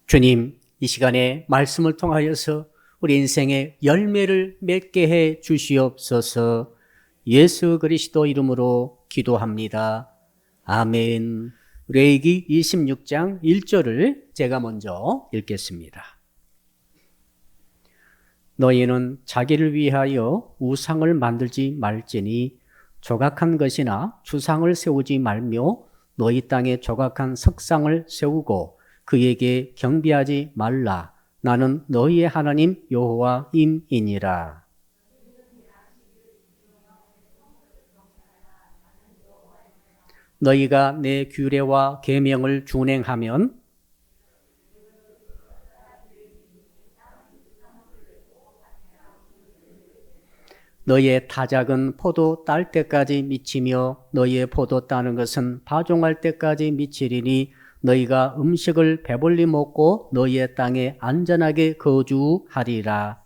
주님, 이 시간에 말씀을 통하여서 우리 인생의 열매를 맺게 해 주시옵소서. 예수 그리스도 이름으로 기도합니다. 아멘. 레위기 26장 1절을 제가 먼저 읽겠습니다. 너희는 자기를 위하여 우상을 만들지 말지니 조각한 것이나 주상을 세우지 말며 너희 땅에 조각한 석상을 세우고 그에게 경배하지 말라. 나는 너희의 하나님 여호와임이니라. 너희가 내 규례와 계명을 준행하면 너희의 타작은 포도 딸 때까지 미치며 너희의 포도 따는 것은 파종할 때까지 미치리니 너희가 음식을 배불리 먹고 너희의 땅에 안전하게 거주하리라.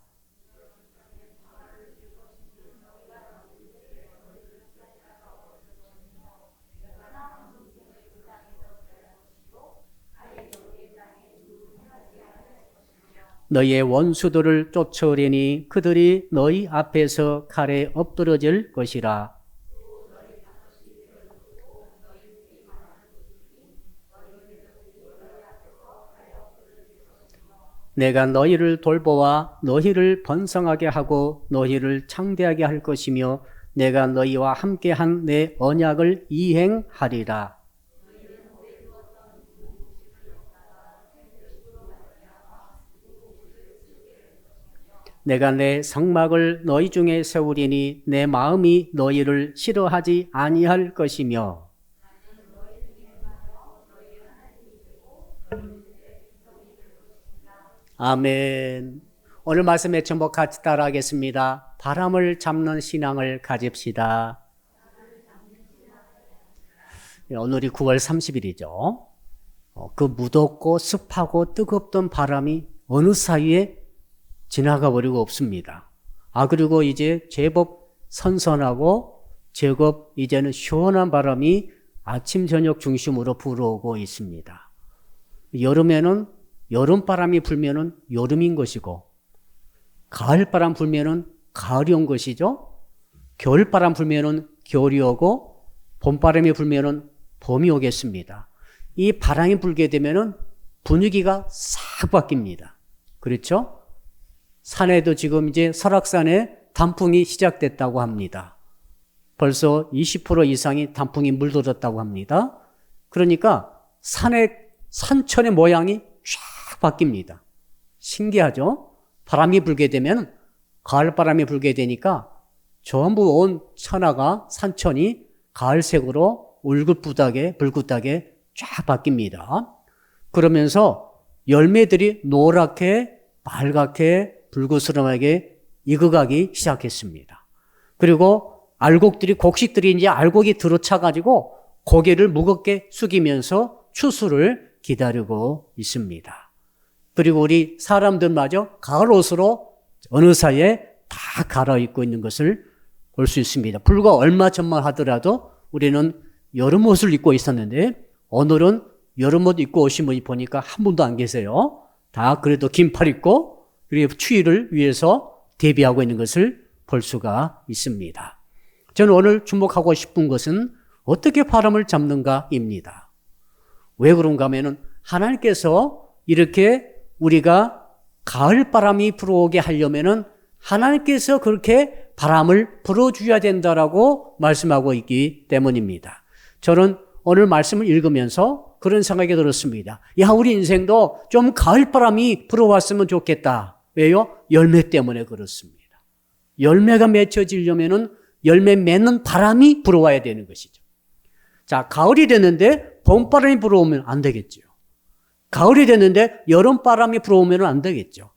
너희의 원수들을 쫓아오리니 그들이 너희 앞에서 칼에 엎드러질 것이라. 내가 너희를 돌보아 너희를 번성하게 하고 너희를 창대하게 할 것이며 내가 너희와 함께한 내 언약을 이행하리라. 내가 내 성막을 너희 중에 세우리니 내 마음이 너희를 싫어하지 아니할 것이며 아멘. 오늘 말씀의 제목 같이 따라하겠습니다. 바람을 잡는 신앙을 가집시다. 오늘이 9월 30일이죠. 그 무덥고 습하고 뜨겁던 바람이 어느 사이에 지나가 버리고 없습니다. 그리고 이제 제법 선선하고 제법 이제는 시원한 바람이 아침 저녁 중심으로 불어오고 있습니다. 여름에는 여름바람이 불면은 여름인 것이고 가을바람 불면은 가을이 온 것이죠. 겨울바람 불면은 겨울이 오고 봄바람이 불면은 봄이 오겠습니다. 이 바람이 불게 되면은 분위기가 싹 바뀝니다. 그렇죠? 산에도 지금 이제 설악산에 단풍이 시작됐다고 합니다. 벌써 20% 이상이 단풍이 물들었다고 합니다. 그러니까 산천의 모양이 쫙 바뀝니다. 신기하죠? 바람이 불게 되면 가을바람이 불게 되니까 전부 온 천하가 산천이 가을색으로 울긋불긋하게 쫙 바뀝니다. 그러면서 열매들이 노랗게 빨갛게 불그스름하게 익어가기 시작했습니다. 그리고 알곡들이 곡식들이 이제 알곡이 들어차가지고 고개를 무겁게 숙이면서 추수를 기다리고 있습니다. 그리고 우리 사람들마저 가을 옷으로 어느 사이에 다 갈아입고 있는 것을 볼 수 있습니다. 불과 얼마 전만 하더라도 우리는 여름 옷을 입고 있었는데 오늘은 여름 옷 입고 오신 분이 보니까 한 분도 안 계세요. 다 그래도 긴팔 입고 그리고 추위를 위해서 대비하고 있는 것을 볼 수가 있습니다. 저는 오늘 주목하고 싶은 것은 어떻게 바람을 잡는가입니다. 왜 그런가 하면은 하나님께서 이렇게 우리가 가을바람이 불어오게 하려면은 하나님께서 그렇게 바람을 불어줘야 된다라고 말씀하고 있기 때문입니다. 저는 오늘 말씀을 읽으면서 그런 생각이 들었습니다. 우리 인생도 좀 가을바람이 불어왔으면 좋겠다. 왜요? 열매 때문에 그렇습니다. 열매가 맺혀지려면은 열매 맺는 바람이 불어와야 되는 것이죠. 자, 가을이 됐는데 봄바람이 불어오면 안 되겠죠. 가을이 됐는데 여름바람이 불어오면 안 되겠죠.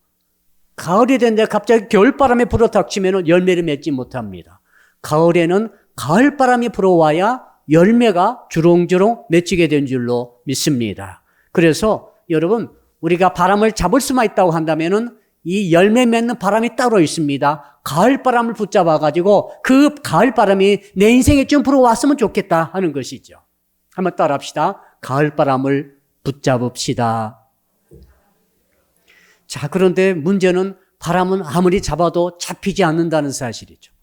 가을이 됐는데 갑자기 겨울바람이 불어닥치면 열매를 맺지 못합니다. 가을에는 가을바람이 불어와야 열매가 주렁주렁 맺히게 된 줄로 믿습니다. 그래서 여러분, 우리가 바람을 잡을 수만 있다고 한다면은 이 열매 맺는 바람이 따로 있습니다. 가을바람을 붙잡아가지고 그 가을바람이 내 인생에 좀 불어왔으면 좋겠다 하는 것이죠. 한번 따라 합시다. 가을바람을 붙잡읍시다. 자, 그런데 문제는 바람은 아무리 잡아도 잡히지 않는다는 사실이죠.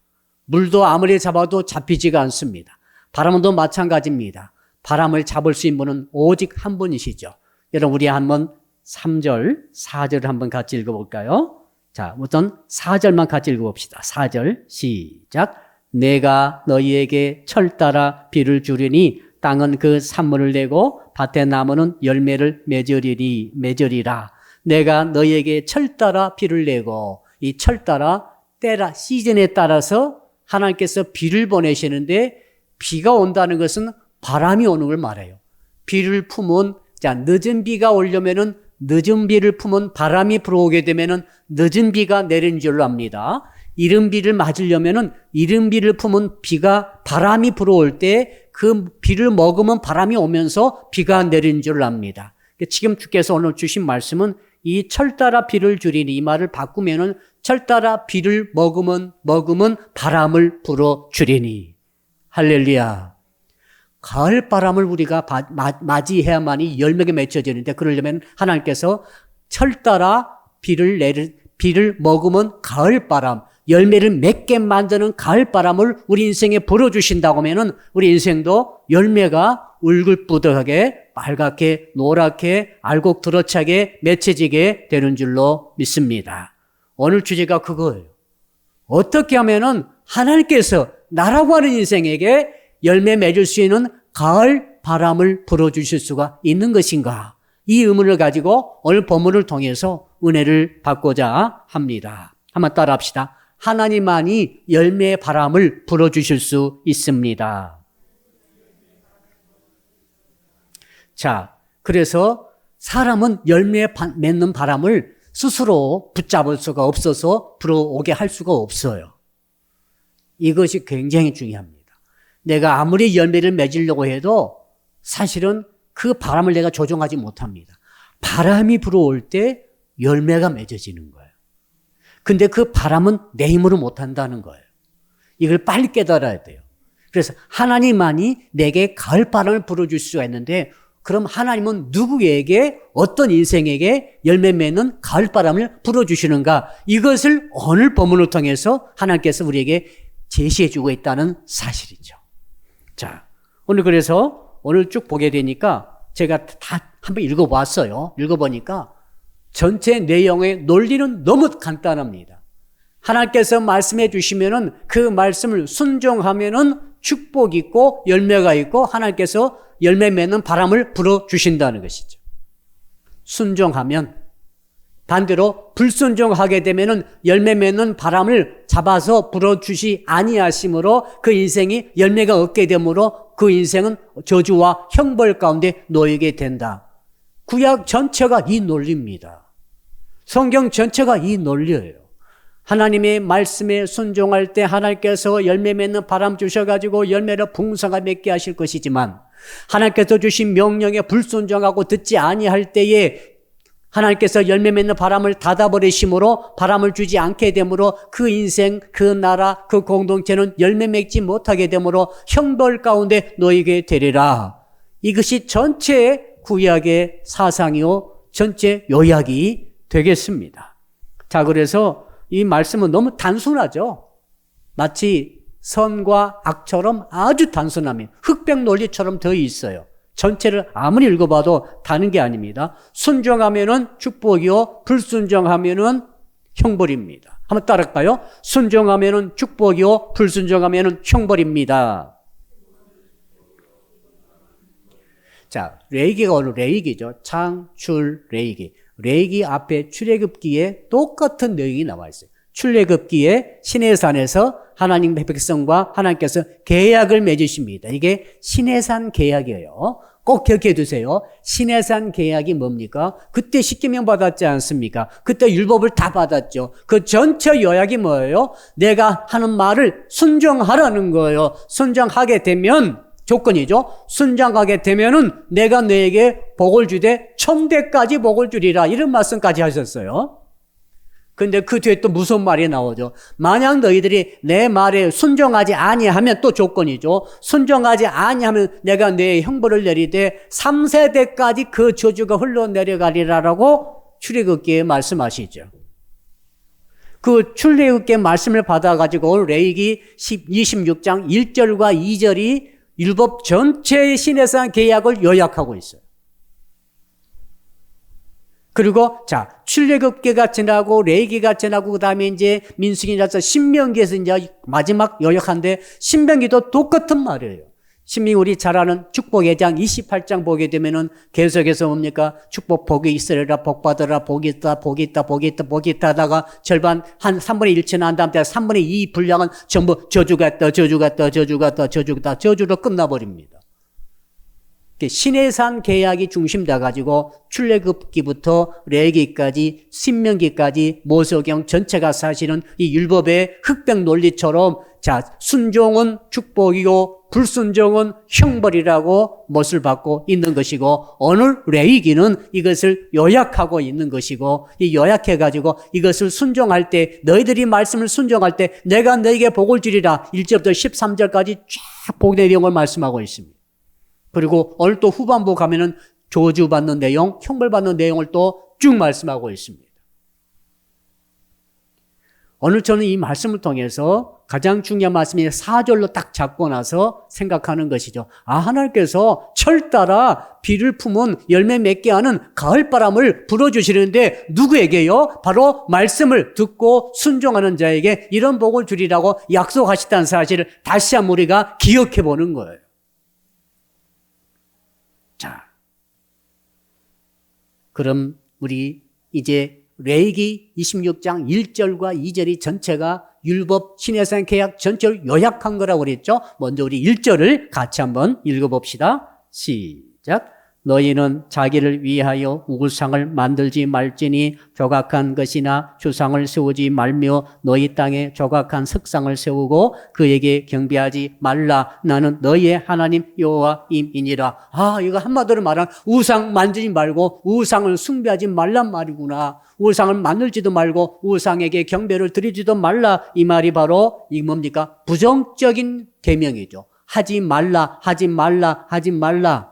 물도 아무리 잡아도 잡히지가 않습니다. 바람도 마찬가지입니다. 바람을 잡을 수 있는 분은 오직 한 분이시죠. 여러분, 우리 한번 3절, 4절을 한번 같이 읽어볼까요? 자, 우선 4절만 같이 읽어봅시다. 4절 시작. 내가 너희에게 철 따라 비를 주리니 땅은 그 산물을 내고 밭의 나무는 열매를 맺으리라. 내가 너희에게 철 따라 비를 내고, 이 철 따라 때라 시즌에 따라서 하나님께서 비를 보내시는데, 비가 온다는 것은 바람이 오는 걸 말해요. 비를 품은, 자, 늦은 비가 오려면은, 늦은 비를 품은 바람이 불어오게 되면은 늦은 비가 내리는 줄로 압니다. 이른 비를 맞으려면은 이른 비를 품은 비가, 바람이 불어올 때 그 비를 먹으면 바람이 오면서 비가 내리는 줄로 압니다. 지금 주께서 오늘 주신 말씀은 이 철 따라 비를 주리니, 이 말을 바꾸면은 철 따라 비를 먹으면 바람을 불어 주리니. 할렐루야. 가을 바람을 우리가 맞이해야만이 열매가 맺혀지는데, 그러려면 하나님께서 철 따라 비를 먹으면 가을 바람, 열매를 맺게 만드는 가을 바람을 우리 인생에 불어주신다고 하면은 우리 인생도 열매가 울긋부득하게, 빨갛게, 노랗게, 알곡드러차게 맺혀지게 되는 줄로 믿습니다. 오늘 주제가 그거예요. 어떻게 하면은 하나님께서 나라고 하는 인생에게 열매 맺을 수 있는 가을 바람을 불어주실 수가 있는 것인가? 이 의문을 가지고 오늘 본문을 통해서 은혜를 받고자 합니다. 한번 따라 합시다. 하나님만이 열매의 바람을 불어주실 수 있습니다. 자, 그래서 사람은 열매 맺는 바람을 스스로 붙잡을 수가 없어서 불어오게 할 수가 없어요. 이것이 굉장히 중요합니다. 내가 아무리 열매를 맺으려고 해도 사실은 그 바람을 내가 조종하지 못합니다. 바람이 불어올 때 열매가 맺어지는 거예요. 근데 그 바람은 내 힘으로 못한다는 거예요. 이걸 빨리 깨달아야 돼요. 그래서 하나님만이 내게 가을 바람을 불어줄 수가 있는데, 그럼 하나님은 누구에게, 어떤 인생에게 열매 맺는 가을 바람을 불어주시는가? 이것을 오늘 본문을 통해서 하나님께서 우리에게 제시해주고 있다는 사실이죠. 자, 그래서 오늘 쭉 보게 되니까 제가 다 한번 읽어봤어요. 읽어보니까 전체 내용의 논리는 너무 간단합니다. 하나님께서 말씀해 주시면은 그 말씀을 순종하면은 축복이 있고 열매가 있고 하나님께서 열매 맺는 바람을 불어 주신다는 것이죠. 순종하면, 반대로 불순종하게 되면은 열매 맺는 바람을 잡아서 불어 주시 아니하심으로 그 인생이 열매가 없게 되므로 그 인생은 저주와 형벌 가운데 놓이게 된다. 구약 전체가 이 논리입니다. 성경 전체가 이 논리예요. 하나님의 말씀에 순종할 때 하나님께서 열매 맺는 바람 주셔가지고 열매를 풍성하게 맺게 하실 것이지만, 하나님께서 주신 명령에 불순종하고 듣지 아니할 때에 하나님께서 열매 맺는 바람을 닫아버리심으로 바람을 주지 않게 되므로 그 인생, 그 나라, 그 공동체는 열매 맺지 못하게 되므로 형벌 가운데 놓이게 되리라. 이것이 전체 구약의 사상이요, 전체 요약이 되겠습니다. 자, 그래서 이 말씀은 너무 단순하죠. 마치 선과 악처럼 아주 단순합니다. 흑백 논리처럼 되어 있어요. 전체를 아무리 읽어봐도 다른 게 아닙니다. 순종하면은 축복이요, 불순종하면은 형벌입니다. 한번 따라할까요? 순종하면은 축복이요, 불순종하면은 형벌입니다. 자, 레이기가 오늘 레이기죠. 창출 레이기. 레이기 앞에 출애굽기에 똑같은 내용이 나와 있어요. 출애굽기에 시내산에서 하나님 백성과 하나님께서 계약을 맺으십니다. 이게 시내산 계약이에요. 꼭 기억해 두세요. 시내산 계약이 뭡니까? 그때 십계명 받았지 않습니까? 그때 율법을 다 받았죠. 그 전체 요약이 뭐예요? 내가 하는 말을 순종하라는 거예요. 순종하게 되면, 조건이죠. 순종하게 되면은 내가 너에게 복을 주되 천대까지 복을 주리라. 이런 말씀까지 하셨어요. 근데 그 뒤에 또 무슨 말이 나오죠? 만약 너희들이 내 말에 순종하지 아니하면, 또 조건이죠. 순종하지 아니하면 내가 내 형벌을 내리되 3세대까지 그 저주가 흘러내려가리라라고 출애굽기에 말씀하시죠. 그 출애굽기의 말씀을 받아가지고 레위기 26장 1절과 2절이 율법 전체의 신해상 계약을 요약하고 있어요. 그리고 출애굽기가 지나고 레위기가 지나고 그다음에 이제 민수기 지나서 신명기에서 이제 마지막 요약한데 신명기도 똑같은 말이에요. 신명기 우리 잘 아는 축복의 장 28장 보게 되면은 계속해서 뭡니까? 축복 복이 있으리라, 복 받으라, 복이 있다, 복이 있다, 복이 있다, 복이 있다 하다가 절반 한 3분의 1 지난 다음 때 3분의 2 분량은 전부 저주가 있다, 저주가 있다, 저주가 있다, 저주가 있다, 저주로 끝나버립니다. 신해산 계약이 중심돼 가지고 출애굽기부터 레위기까지 신명기까지 모세오경 전체가 사실은 이 율법의 흑백 논리처럼 순종은 축복이고 불순종은 형벌이라고 못을 받고 있는 것이고 오늘 레위기는 이것을 요약하고 있는 것이고 이 요약해 가지고 이것을 순종할 때 너희들이 말씀을 순종할 때 내가 너희에게 복을 주리라 1절부터 13절까지 쫙 복의 내용을 말씀하고 있습니다. 그리고 오늘 또 후반부 가면은 저주받는 내용, 형벌받는 내용을 또 쭉 말씀하고 있습니다. 오늘 저는 이 말씀을 통해서 가장 중요한 말씀이 4절로 딱 잡고 나서 생각하는 것이죠. 하나님께서 철 따라 비를 품은 열매 맺게 하는 가을바람을 불어주시는데 누구에게요? 바로 말씀을 듣고 순종하는 자에게 이런 복을 주리라고 약속하셨다는 사실을 다시 한번 우리가 기억해 보는 거예요. 그럼 우리 이제 레위기 26장 1절과 2절이 전체가 율법 신해산 계약 전체를 요약한 거라고 그랬죠. 먼저 우리 1절을 같이 한번 읽어봅시다. 시작. 너희는 자기를 위하여 우상을 만들지 말지니 조각한 것이나 주상을 세우지 말며 너희 땅에 조각한 석상을 세우고 그에게 경배하지 말라. 나는 너희의 하나님 여호와임이니라. 이거 한마디로 말하면 우상 만지지 말고 우상을 숭배하지 말란 말이구나. 우상을 만들지도 말고 우상에게 경배를 드리지도 말라. 이 말이 바로 이 뭡니까? 부정적인 계명이죠. 하지 말라, 하지 말라, 하지 말라.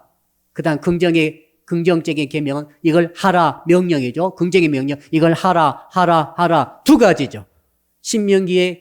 그 다음 긍정적인 계명은 이걸 하라 명령이죠. 긍정의 명령 이걸 하라 하라 하라 두 가지죠. 신명기의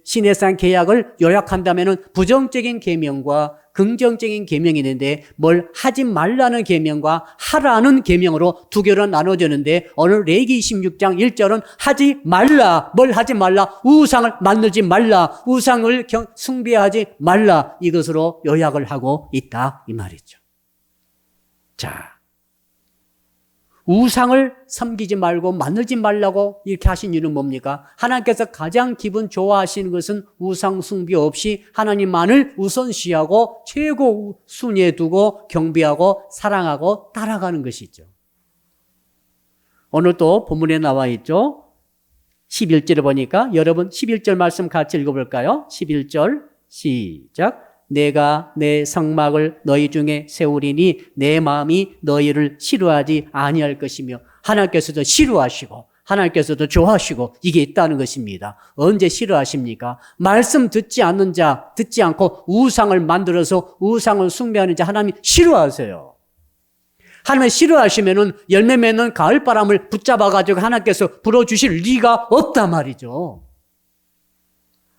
신해산 계약을 요약한다면은 부정적인 계명과 긍정적인 계명이 있는데 뭘 하지 말라는 계명과 하라는 계명으로 두 개로 나눠지는데 오늘 레위기 26장 1절은 하지 말라. 뭘 하지 말라? 우상을 만들지 말라. 우상을 숭배하지 말라. 이것으로 요약을 하고 있다 이 말이죠. 우상을 섬기지 말고 만들지 말라고 이렇게 하신 이유는 뭡니까? 하나님께서 가장 기분 좋아하시는 것은 우상 숭배 없이 하나님만을 우선시하고 최고 순위에 두고 경배하고 사랑하고 따라가는 것이죠. 오늘 또 본문에 나와 있죠. 11절에 보니까 여러분 11절 말씀 같이 읽어볼까요? 11절 시작. 내가 내 성막을 너희 중에 세우리니 내 마음이 너희를 싫어하지 아니할 것이며 하나님께서도 싫어하시고 하나님께서도 좋아하시고 이게 있다는 것입니다. 언제 싫어하십니까? 말씀 듣지 않는 자, 듣지 않고 우상을 만들어서 우상을 숭배하는 자 하나님 싫어하세요. 하나님 싫어하시면은 열매 맺는 가을바람을 붙잡아가지고 하나님께서 불어주실 리가 없단 말이죠.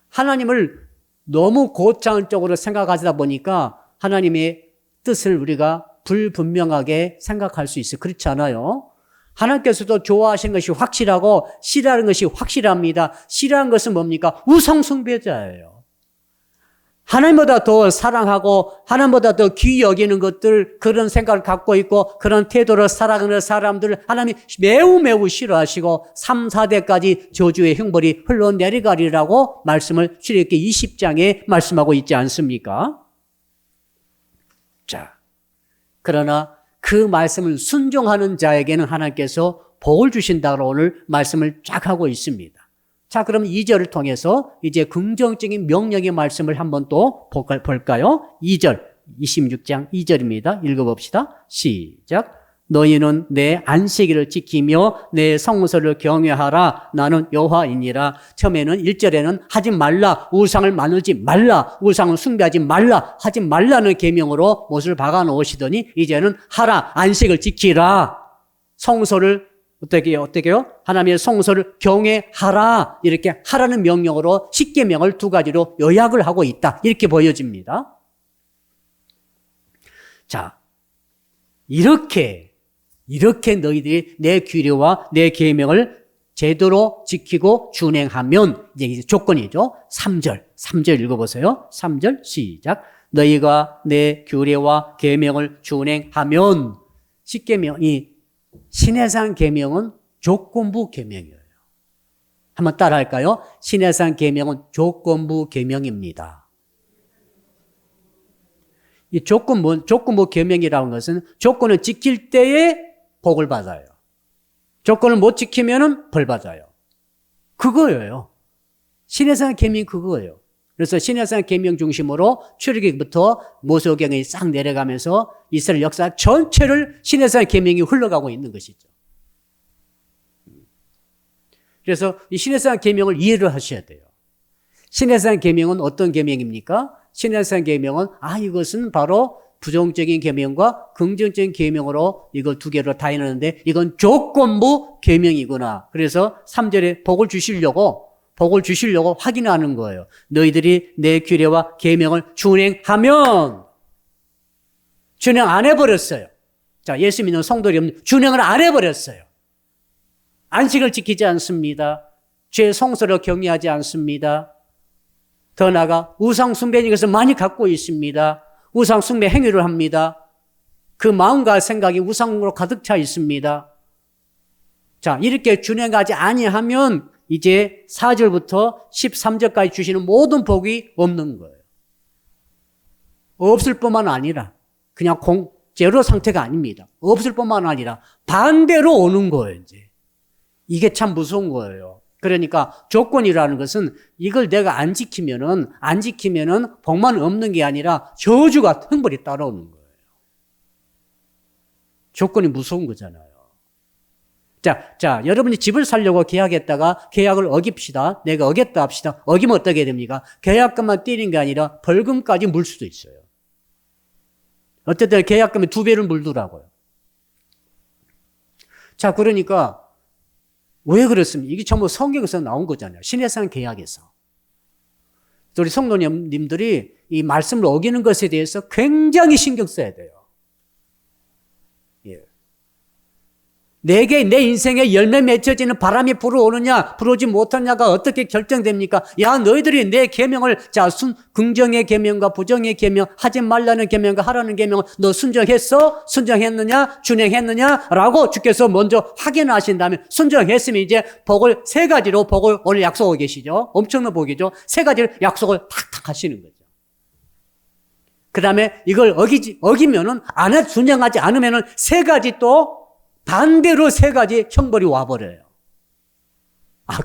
하나님을 너무 고차원적으로 생각하다 보니까 하나님의 뜻을 우리가 불분명하게 생각할 수 있어요. 그렇지 않아요? 하나님께서도 좋아하시는 것이 확실하고 싫어하는 것이 확실합니다. 싫어하는 것은 뭡니까? 우상 숭배자예요. 하나님보다 더 사랑하고 하나님보다 더 귀히 여기는 것들 그런 생각을 갖고 있고 그런 태도로 살아가는 사람들을 하나님이 매우 싫어하시고 3, 4대까지 저주의 형벌이 흘러내려가리라고 말씀을 출애굽기 20장에 말씀하고 있지 않습니까? 그러나 그 말씀을 순종하는 자에게는 하나님께서 복을 주신다고 오늘 말씀을 쫙 하고 있습니다. 그럼 2절을 통해서 이제 긍정적인 명령의 말씀을 한번 또 볼까요? 2절, 26장 2절입니다. 읽어봅시다. 시작. 너희는 내 안식일을 지키며 내 성소를 경외하라. 나는 여호와이니라. 처음에는 1절에는 하지 말라. 우상을 만들지 말라. 우상을 숭배하지 말라. 하지 말라는 계명으로 못을 박아 놓으시더니 이제는 하라. 안식을 지키라. 성소를 어떻게요? 하나님의 성소를 경외하라. 이렇게 하라는 명령으로 십계명을 두 가지로 요약을 하고 있다. 이렇게 보여집니다. 자, 이렇게 너희들이 내 규례와 내 계명을 제대로 지키고 준행하면 이제 조건이죠. 3절 읽어보세요. 3절 시작. 너희가 내 규례와 계명을 준행하면 십계명이 시내산 계명은 조건부 계명이에요. 한번 따라할까요? 시내산 계명은 조건부 계명입니다. 이 조건부 계명이라는 것은 조건을 지킬 때에 복을 받아요. 조건을 못 지키면은 벌 받아요. 그거예요. 시내산 계명이 그거예요. 그래서 시내산 계명 중심으로 출애굽부터 모세오경이 싹 내려가면서 이스라엘 역사 전체를 시내산 계명이 흘러가고 있는 것이죠. 그래서 이 시내산 계명을 이해를 하셔야 돼요. 시내산 계명은 어떤 계명입니까? 시내산 계명은 이것은 바로 부정적인 계명과 긍정적인 계명으로 이걸 두 개로 나뉘는데 이건 조건부 계명이구나. 그래서 3절에 복을 주시려고 확인하는 거예요. 너희들이 내 규례와 계명을 준행하면 준행 안 해버렸어요. 자, 예수 믿는 성도들이 준행을 안 해버렸어요. 안식을 지키지 않습니다. 죄 성소를 경외하지 않습니다. 더 나아가 우상 숭배인 것을 많이 갖고 있습니다. 우상 숭배 행위를 합니다. 그 마음과 생각이 우상으로 가득 차 있습니다. 자, 이렇게 준행하지 아니하면 이제 4절부터 13절까지 주시는 모든 복이 없는 거예요. 없을 뿐만 아니라 그냥 제로 상태가 아닙니다. 없을 뿐만 아니라 반대로 오는 거예요. 이제 이게 참 무서운 거예요. 그러니까 조건이라는 것은 이걸 내가 안 지키면은 복만 없는 게 아니라 저주가 형벌이 따라오는 거예요. 조건이 무서운 거잖아요. 자, 여러분이 집을 살려고 계약했다가 계약을 어깁시다. 내가 어겼다 합시다. 어기면 어떻게 됩니까? 계약금만 때린 게 아니라 벌금까지 물 수도 있어요. 어쨌든 계약금에 2배를 물더라고요. 자, 그러니까 왜 그렇습니까? 이게 전부 성경에서 나온 거잖아요. 시내산 계약에서. 우리 성도님들이 이 말씀을 어기는 것에 대해서 굉장히 신경 써야 돼요. 예. 내게 내 인생에 열매 맺혀지는 바람이 불어오느냐 불어오지 못하느냐가 어떻게 결정됩니까? 야, 너희들이 내 계명을 긍정의 계명과 부정의 계명, 하지 말라는 계명과 하라는 계명 너 순종했어? 순종했느냐? 준행했느냐? 라고 주께서 먼저 확인하신 다음에 순종했으면 이제 복을 3가지로 복을 오늘 약속하고 계시죠. 엄청난 복이죠. 3가지를 약속을 탁탁 하시는 거죠. 그 다음에 이걸 어기면은 순종하지 않으면은 3가지 또 반대로 3가지 형벌이 와버려요.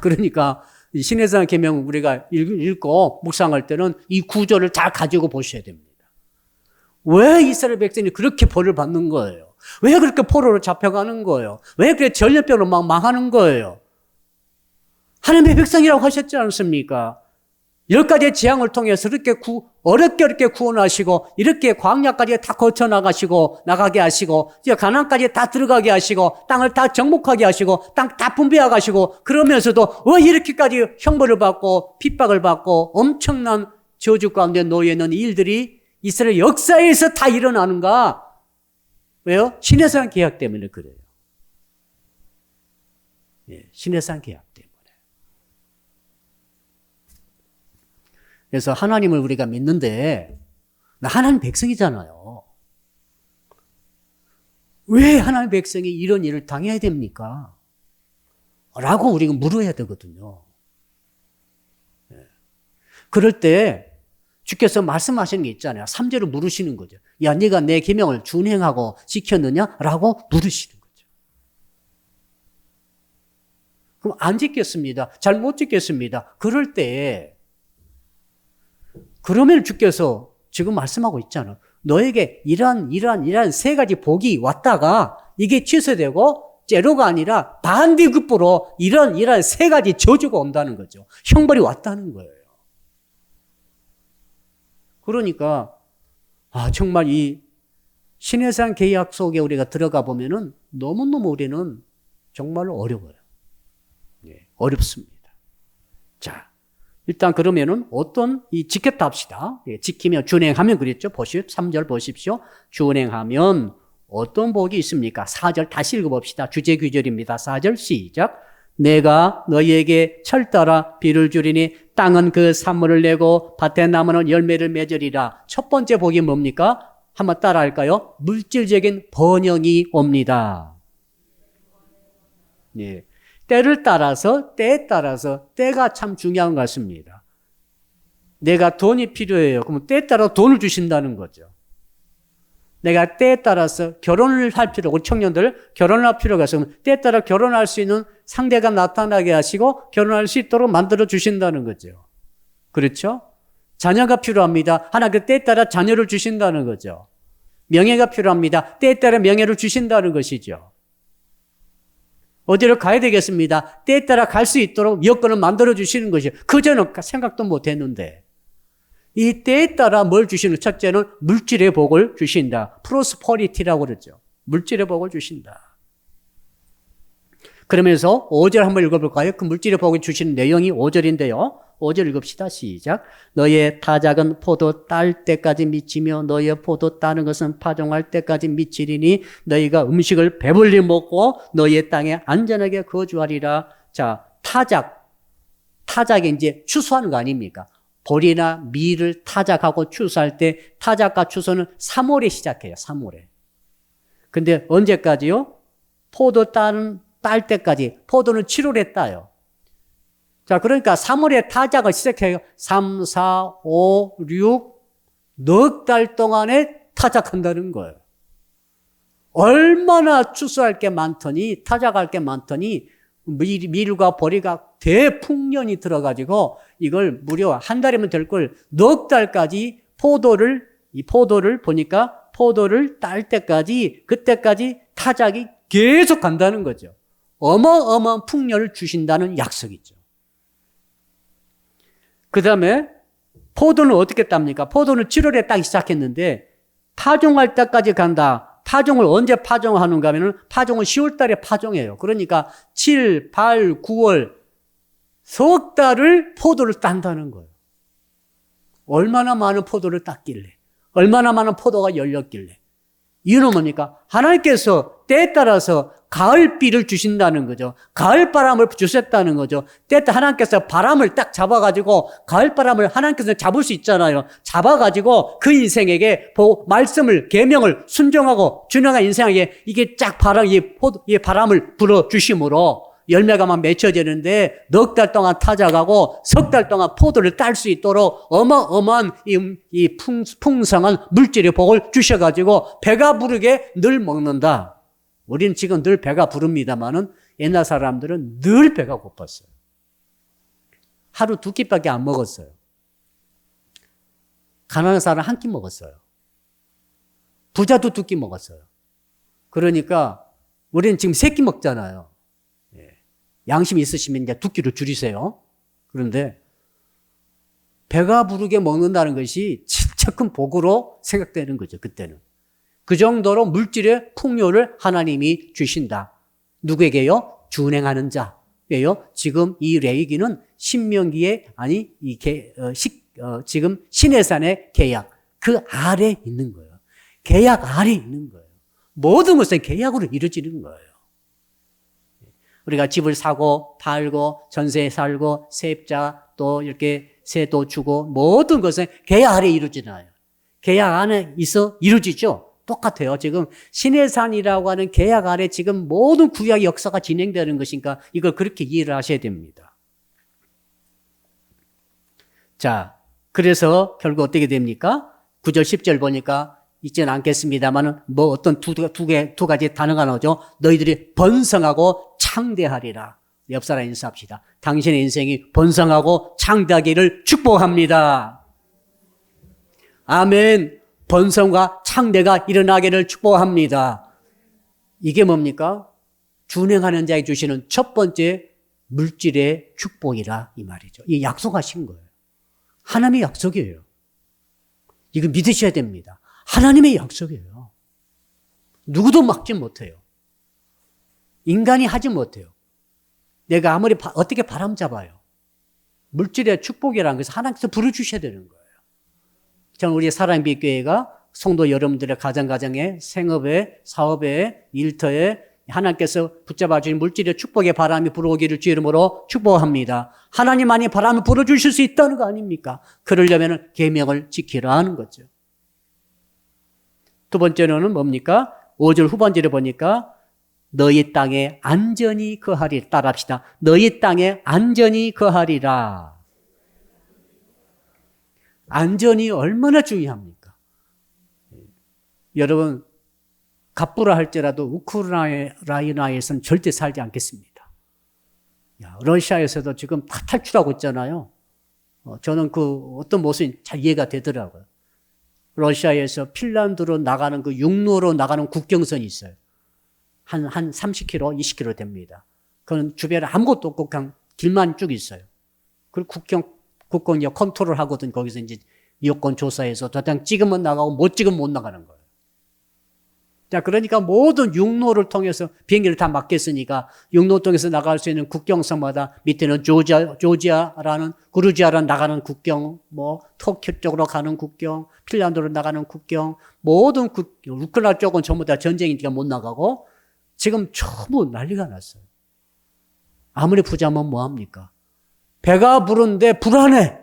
그러니까 시내산 계명 우리가 읽고 묵상할 때는 이 구조를 잘 가지고 보셔야 됩니다. 왜 이스라엘 백성이 그렇게 벌을 받는 거예요? 왜 그렇게 포로로 잡혀가는 거예요? 왜 그렇게 전염병으로 막 망하는 거예요? 하나님의 백성이라고 하셨지 않습니까? 10가지의 재앙을 통해서 이렇게 어렵게 구원하시고, 이렇게 광야까지 다 나가게 하시고, 이제 가나안까지 다 들어가게 하시고, 땅을 다 정복하게 하시고, 땅 다 분배하게 하시고, 그러면서도 왜 이렇게까지 형벌을 받고, 핍박을 받고, 엄청난 저주 가운데 놓여 있는 일들이 이스라엘 역사에서 다 일어나는가? 왜요? 시내산 계약 때문에 그래요. 예, 시내산 계약 때문에. 그래서 하나님을 우리가 믿는데 하나님 백성이잖아요. 왜 하나님 백성이 이런 일을 당해야 됩니까? 라고 우리가 물어야 되거든요. 그럴 때 주께서 말씀하시는 게 있잖아요. 3절을 물으시는 거죠. 야, 네가 내 계명을 준행하고 지켰느냐? 라고 물으시는 거죠. 그럼 안 지켰습니다. 잘 못 지켰습니다. 그럴 때 그러면 주께서 지금 말씀하고 있잖아. 너에게 이러한 3가지 복이 왔다가 이게 취소되고 제로가 아니라 반대급부로 이런 3가지 저주가 온다는 거죠. 형벌이 왔다는 거예요. 그러니까 정말 이 시내산 계약 속에 우리가 들어가 보면은 너무너무 우리는 정말로 어려워요. 예, 어렵습니다. 자, 일단 그러면은 지켰다 합시다. 예, 지키며 준행하면 그랬죠. 3절 보십시오. 준행하면 어떤 복이 있습니까? 4절 다시 읽어봅시다. 주제 규절입니다. 4절 시작. 내가 너희에게 철따라 비를 주리니 땅은 그 산물을 내고 밭의 나무는 열매를 맺으리라. 첫 번째 복이 뭡니까? 한번 따라 할까요? 물질적인 번영이 옵니다. 예. 때에 따라서 때가 참 중요한 것 같습니다. 내가 돈이 필요해요. 그러면 때에 따라 돈을 주신다는 거죠. 내가 때에 따라서 결혼을 할 필요가, 우리 청년들 결혼을 할 필요가 있으면 때에 따라 결혼할 수 있는 상대가 나타나게 하시고 결혼할 수 있도록 만들어 주신다는 거죠. 그렇죠? 자녀가 필요합니다. 하나님께 때에 따라 자녀를 주신다는 거죠. 명예가 필요합니다. 때에 따라 명예를 주신다는 것이죠. 어디로 가야 되겠습니다. 때에 따라 갈 수 있도록 여건을 만들어 주시는 것이죠. 그전은 생각도 못 했는데. 이 때에 따라 뭘 주시는? 첫째는 물질의 복을 주신다. 프로스퍼리티라고 그러죠. 물질의 복을 주신다. 그러면서 5절 한번 읽어볼까요? 그 물질의 복을 주시는 내용이 5절인데요. 5절 읽읍시다. 시작. 너의 타작은 포도 딸 때까지 미치며 너의 포도 따는 것은 파종할 때까지 미치리니 너희가 음식을 배불리 먹고 너의 땅에 안전하게 거주하리라. 자, 타작이 이제 추수하는 거 아닙니까? 보리나 밀을 타작하고 추수할 때 타작과 추수는 3월에 시작해요. 3월에. 근데 언제까지요? 포도 딸 때까지. 포도는 7월에 따요. 자, 그러니까 3월에 타작을 시작해요. 3, 4, 5, 6, 넉 달 동안에 타작한다는 거예요. 얼마나 추수할 게 많더니, 타작할 게 많더니, 밀과 보리가 대풍년이 들어가지고, 이걸 무려 한 달이면 될 걸 넉 달까지 이 포도를 보니까 포도를 딸 때까지, 그때까지 타작이 계속 간다는 거죠. 어마어마한 풍년을 주신다는 약속이죠. 그 다음에 포도는 어떻게 땁니까? 포도는 7월에 따기 시작했는데 파종할 때까지 간다. 파종을 언제 파종하는가 하면은 파종은 10월 달에 파종해요. 그러니까 7, 8, 9월 석 달을 포도를 딴다는 거예요. 얼마나 많은 포도를 땄길래, 얼마나 많은 포도가 열렸길래. 이유는 뭡니까? 하나님께서 때에 따라서 가을비를 주신다는 거죠. 가을바람을 주셨다는 거죠. 때에 따라 하나님께서 바람을 딱 잡아가지고 가을바람을 하나님께서 잡을 수 있잖아요. 잡아가지고 그 인생에게 말씀을, 계명을 순종하고 준영한 인생에게 이게 쫙 이 바람을 불어주심으로 열매가 막 맺혀지는데 넉 달 동안 타작하고 석 달 동안 포도를 딸 수 있도록 어마어마한 이 풍성한 물질의 복을 주셔가지고 배가 부르게 늘 먹는다. 우리는 지금 늘 배가 부릅니다만은 옛날 사람들은 늘 배가 고팠어요. 하루 2끼밖에 안 먹었어요. 가난한 사람 1끼 먹었어요. 부자도 2끼 먹었어요. 그러니까 우리는 지금 3끼 먹잖아요. 양심 있으시면 이제 2끼로 줄이세요. 그런데 배가 부르게 먹는다는 것이 진짜 큰 복으로 생각되는 거죠. 그때는. 그 정도로 물질의 풍요를 하나님이 주신다. 누구에게요? 준행하는 자예요. 지금 이 레위기는 신명기에 지금 시내산의 계약 그 아래 있는 거예요. 계약 아래 있는 거예요. 모든 것은 계약으로 이루어지는 거예요. 우리가 집을 사고 팔고 전세 살고 세입자 또 이렇게 세도 주고 모든 것은 계약 아래 이루어지나요? 계약 안에 있어 이루어지죠. 똑같아요. 지금 시내산이라고 하는 계약 아래 지금 모든 구약의 역사가 진행되는 것이니까 이걸 그렇게 이해를 하셔야 됩니다. 자, 그래서 결국 어떻게 됩니까? 9절 10절 보니까 있지는 않겠습니다만은 뭐 어떤 두 가지 단어가 나오죠. 너희들이 번성하고 창대하리라. 옆 사람 인사합시다. 당신의 인생이 번성하고 창대하기를 축복합니다. 아멘. 번성과 창대가 일어나기를 축복합니다. 이게 뭡니까? 준행하는 자에게 주시는 첫 번째 물질의 축복이라 이 말이죠. 이게 약속하신 거예요. 하나님의 약속이에요. 이거 믿으셔야 됩니다. 하나님의 약속이에요. 누구도 막지 못해요. 인간이 하지 못해요. 내가 아무리 어떻게 바람 잡아요. 물질의 축복이라는 것을 하나님께서 부르주셔야 되는 거예요. 저는 우리 사랑빛 교회가 성도 여러분들의 가정에 생업에 사업에 일터에 하나님께서 붙잡아 주신 물질의 축복의 바람이 불어오기를 주 이름으로 축복합니다. 하나님만이 바람을 불어주실 수 있다는 거 아닙니까? 그러려면 계명을 지키라 하는 거죠. 두 번째로는 뭡니까? 5절 후반절에 보니까 너희 땅에 안전히 거하리라. 따라합시다. 너희 땅에 안전히 거하리라. 안전이 얼마나 중요합니까? 여러분, 갑부라 할지라도 우크라이나에서는 절대 살지 않겠습니다. 러시아에서도 지금 다 탈출하고 있잖아요. 저는 그 어떤 모습이 잘 이해가 되더라고요. 러시아에서 핀란드로 나가는 그 육로로 나가는 국경선이 있어요. 한 30km, 20km 됩니다. 그건 주변에 아무것도 없고 그냥 길만 쭉 있어요. 그리고 국경 이제 컨트롤 하거든. 거기서 이제 여권 조사해서 그냥 찍으면 나가고 못 찍으면 못 나가는 거예요. 자, 그러니까 모든 육로를 통해서 비행기를 다 막겠으니까 육로 통해서 나갈 수 있는 국경선마다 밑에는 조지아라는 나가는 국경, 터키 쪽으로 가는 국경, 핀란드로 나가는 국경, 모든 우크라이나 쪽은 전부 다 전쟁이니까 못 나가고 지금 전부 난리가 났어요. 아무리 부자면 뭐합니까? 배가 부른데 불안해.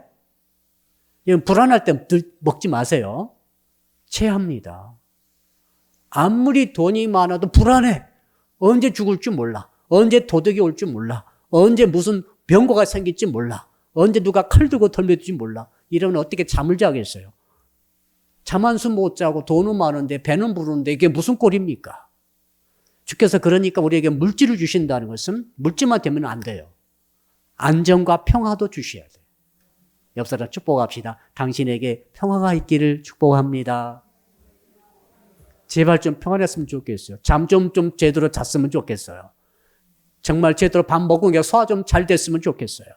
불안할 때 먹지 마세요. 체합니다. 아무리 돈이 많아도 불안해. 언제 죽을 줄 몰라. 언제 도둑이 올 줄 몰라. 언제 무슨 병고가 생길지 몰라. 언제 누가 칼 들고 덜매줄지 몰라. 이러면 어떻게 잠을 자겠어요? 잠 한숨 못 자고 돈은 많은데 배는 부르는데 이게 무슨 꼴입니까? 주께서 그러니까 우리에게 물질을 주신다는 것은 물질만 되면 안 돼요. 안정과 평화도 주셔야 돼요. 옆 사람 축복합시다. 당신에게 평화가 있기를 축복합니다. 제발 좀 평안했으면 좋겠어요. 잠 좀 제대로 잤으면 좋겠어요. 정말 제대로 밥 먹은 게 소화 좀 잘 됐으면 좋겠어요.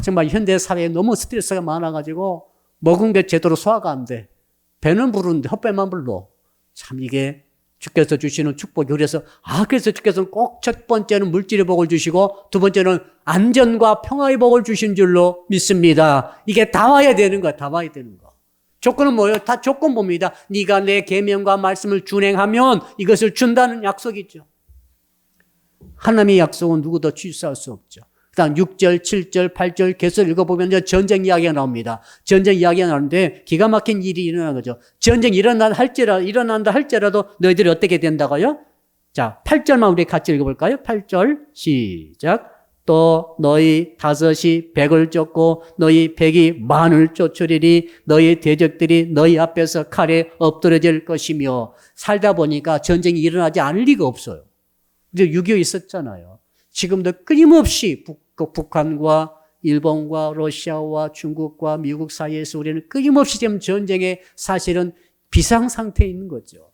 정말 현대 사회에 너무 스트레스가 많아가지고 먹은 게 제대로 소화가 안 돼. 배는 부르는데 헛배만 불러. 참 이게 주께서 주시는 축복이. 그래서 주께서는 꼭 첫 번째는 물질의 복을 주시고 두 번째는 안전과 평화의 복을 주신 줄로 믿습니다. 이게 다 와야 되는 거야. 다 와야 되는 거. 조건은 뭐예요? 다 조건봅니다. 네가 내 계명과 말씀을 준행하면 이것을 준다는 약속이죠. 하나님의 약속은 누구도 취소할 수 없죠. 그다음 6절, 7절, 8절 계속 읽어보면 전쟁 이야기가 나옵니다. 전쟁 이야기가 나오는데 기가 막힌 일이 일어나는 거죠. 전쟁이 일어난다 할지라도 너희들이 어떻게 된다고요? 자, 8절만 우리 같이 읽어볼까요? 8절 시작. 또 너희 5이 100을 쫓고 너희 100이 만을 쫓으리니 너희 대적들이 너희 앞에서 칼에 엎드러질 것이며. 살다 보니까 전쟁이 일어나지 않을 리가 없어요. 이제 6.25 있었잖아요. 지금도 끊임없이 북한과 일본과 러시아와 중국과 미국 사이에서 우리는 끊임없이 지금 전쟁의 사실은 비상상태에 있는 거죠.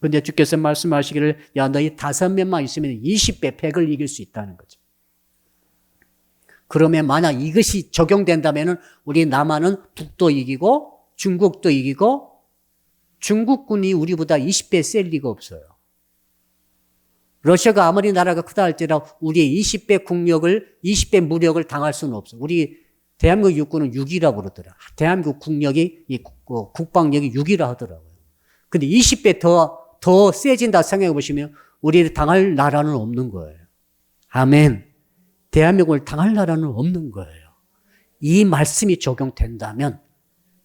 그런데 주께서 말씀하시기를 너희 5명만 있으면 20배 100을 이길 수 있다는 거죠. 그러면 만약 이것이 적용된다면 우리 남한은 북도 이기고 중국도 이기고 중국군이 우리보다 20배 셀 리가 없어요. 러시아가 아무리 나라가 크다 할지라도 우리의 20배 무력을 당할 수는 없어. 우리 대한민국 육군은 6이라고 그러더라. 대한민국 국방력이 6이라 하더라고요. 근데 20배 더 세진다 생각해 보시면 우리를 당할 나라는 없는 거예요. 아멘. 대한민국을 당할 나라는 없는 거예요. 이 말씀이 적용된다면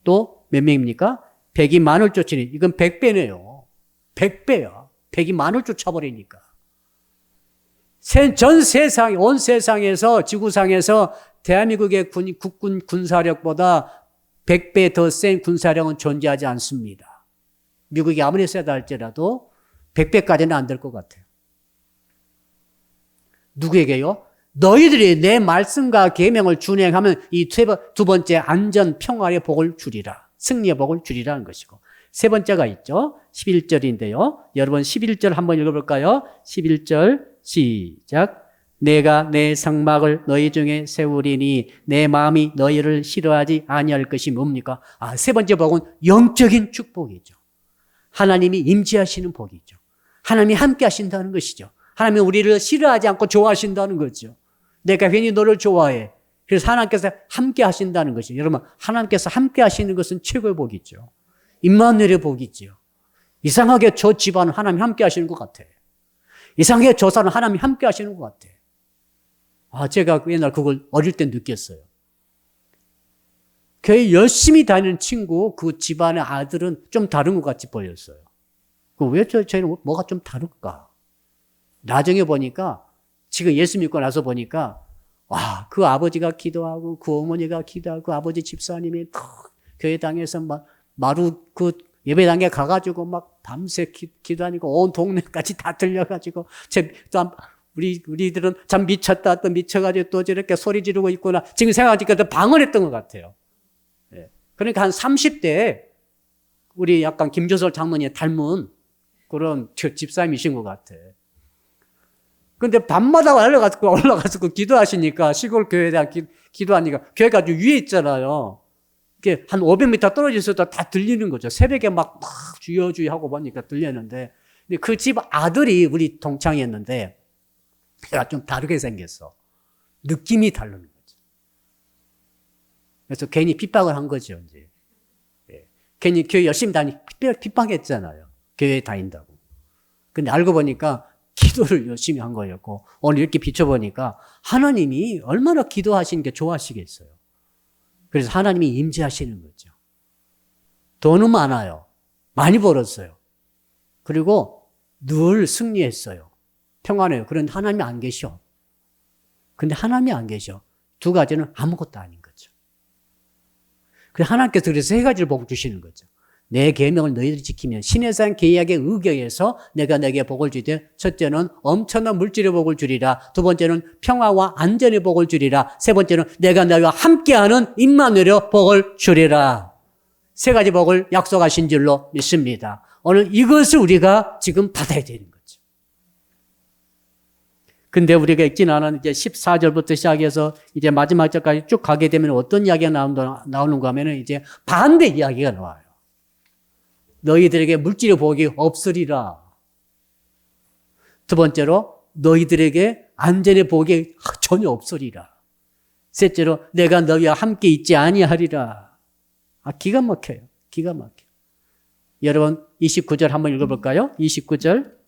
또 몇 명입니까? 100이 만을 쫓으니 이건 100배네요. 100배야. 100이 만을 쫓아버리니까. 전 세상, 온 세상에서, 지구상에서 대한민국의 국군 군사력보다 100배 더 센 군사력은 존재하지 않습니다. 미국이 아무리 세다 할지라도 100배까지는 안 될 것 같아요. 누구에게요? 너희들이 내 말씀과 계명을 준행하면 이 두 번째 안전 평화의 복을 주리라. 승리의 복을 주리라는 것이고. 세 번째가 있죠. 11절인데요. 여러분 11절 한번 읽어볼까요? 11절 시작. 내가 내 상막을 너희 중에 세우리니 내 마음이 너희를 싫어하지 아니할 것이 뭡니까? 세 번째 복은 영적인 축복이죠. 하나님이 임재하시는 복이죠. 하나님이 함께 하신다는 것이죠. 하나님은 우리를 싫어하지 않고 좋아하신다는 거죠. 내가 괜히 너를 좋아해. 그래서 하나님께서 함께 하신다는 것이죠. 여러분, 하나님께서 함께 하시는 것은 최고의 복이죠. 임마누엘의 복이죠. 이상하게 저 집안은 하나님 함께 하시는 것 같아. 이상하게 저 사람은 하나님 함께 하시는 것 같아. 제가 옛날 그걸 어릴 때 느꼈어요. 교회 열심히 다니는 친구, 그 집안의 아들은 좀 다른 것 같이 보였어요. 왜 저희는 뭐가 좀 다를까? 나중에 보니까, 지금 예수 믿고 나서 보니까, 그 아버지가 기도하고, 그 어머니가 기도하고, 그 아버지 집사님이 교회당에서 그 예배당에 가가지고 밤새 기도하니고 온 동네까지 다 들려가지고, 우리들은 참 미쳤다, 또 미쳐가지고 또 저렇게 소리 지르고 있구나. 지금 생각하니까 더 방언했던 것 같아요. 그러니까 한 30대에 우리 약간 김조설 장모님 닮은 그런 집사님이신 것 같아. 근데 밤마다 올라가서 기도하시니까, 시골 교회에 대한 기도하니까, 교회가 아주 위에 있잖아요. 이게 한 500m 떨어져 있어도 다 들리는 거죠. 새벽에 막 주여주여 하고 보니까 들리는데, 그 집 아들이 우리 동창이었는데, 걔가 좀 다르게 생겼어. 느낌이 다른 거죠. 그래서 괜히 핍박을 한 거죠, 이제. 괜히 교회 열심히 핍박했잖아요. 교회에 다닌다고. 근데 알고 보니까 기도를 열심히 한 거였고, 오늘 이렇게 비춰보니까 하나님이 얼마나 기도하시는 게 좋아하시겠어요. 그래서 하나님이 임재하시는 거죠. 돈은 많아요. 많이 벌었어요. 그리고 늘 승리했어요. 평안해요. 그런데 하나님이 안 계셔. 근데 하나님이 안 계셔. 두 가지는 아무것도 아닌 거죠. 그래서 하나님께서 그래서 세 가지를 복을 주시는 거죠. 내 계명을 너희들이 지키면 신해산 계약의 의궤에서 내가 내게 복을 주되, 첫째는 엄청난 물질의 복을 주리라. 두 번째는 평화와 안전의 복을 주리라. 세 번째는 내가 너희와 함께하는 임마누엘의 복을 주리라. 세 가지 복을 약속하신 줄로 믿습니다. 오늘 이것을 우리가 지금 받아야 되는 거죠. 근데 우리가 읽진 않았는데, 이제 14절부터 시작해서 이제 마지막 절까지 쭉 가게 되면 어떤 이야기가 나오는가 하면은 이제 반대 이야기가 나와요. 너희들에게 물질의 복이 없으리라. 두 번째로 너희들에게 안전의 복이 전혀 없으리라. 셋째로 내가 너희와 함께 있지 아니하리라. 기가 막혀요. 기가 막혀. 여러분 29절 한번 읽어볼까요? 29절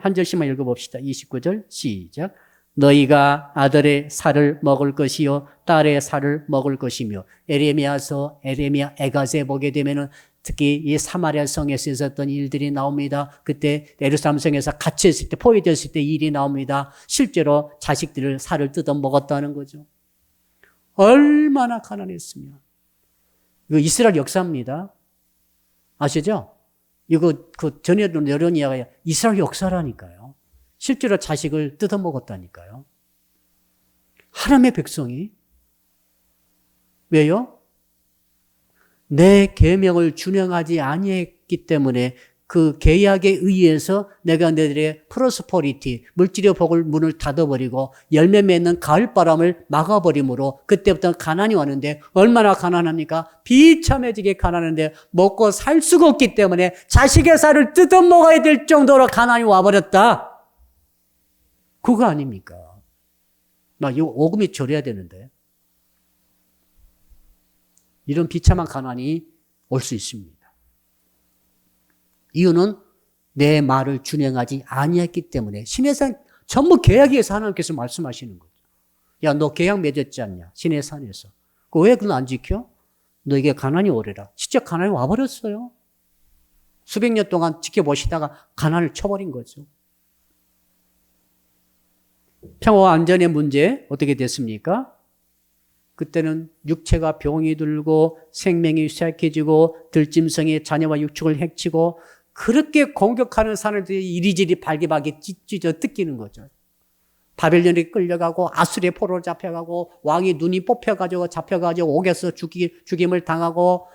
한 절씩만 읽어봅시다. 29절 시작. 너희가 아들의 살을 먹을 것이요 딸의 살을 먹을 것이며. 에레미야 에가세 보게 되면은 특히 이 사마리아 성에서 있었던 일들이 나옵니다. 그때 예루살렘 성에서 갇혀있을 때, 포위되었을 때 일이 나옵니다. 실제로 자식들을 살을 뜯어 먹었다는 거죠. 얼마나 가난했으면. 이거 이스라엘 역사입니다. 아시죠? 이거 전에도 이런 이야기가 이스라엘 역사라니까요. 실제로 자식을 뜯어 먹었다니까요. 하나님의 백성이. 왜요? 내 계명을 준행하지 아니했기 때문에 그 계약에 의해서 내가 너희들의 프로스퍼리티, 물질의 복을 문을 닫아버리고 열매 맺는 가을바람을 막아버림으로 그때부터 가난이 왔는데, 얼마나 가난합니까? 비참해지게 가난한데 먹고 살 수가 없기 때문에 자식의 살을 뜯어먹어야 될 정도로 가난이 와버렸다. 그거 아닙니까? 나 이거 오금이 저려야 되는데. 이런 비참한 가난이 올 수 있습니다. 이유는 내 말을 준행하지 아니했기 때문에. 신의 산 전부 계약에서 하나님께서 말씀하시는 거죠. 야, 너 계약 맺었지 않냐? 신의 산에서. 왜 그건 안 지켜? 너에게 가난이 오리라. 진짜 가난이 와버렸어요. 수백 년 동안 지켜보시다가 가난을 쳐버린 거죠. 평화와 안전의 문제 어떻게 됐습니까? 그때는 육체가 병이 들고 생명이 쇠약해지고 들짐승이 자녀와 육축을 해치고 그렇게 공격하는 사람들이 이리저리 발기발기 찢어 뜯기는 거죠. 바벨론에 끌려가고 아수르의 포로로 잡혀가고 왕이 눈이 뽑혀가지고 잡혀가지고 옥에서 죽임을 당하고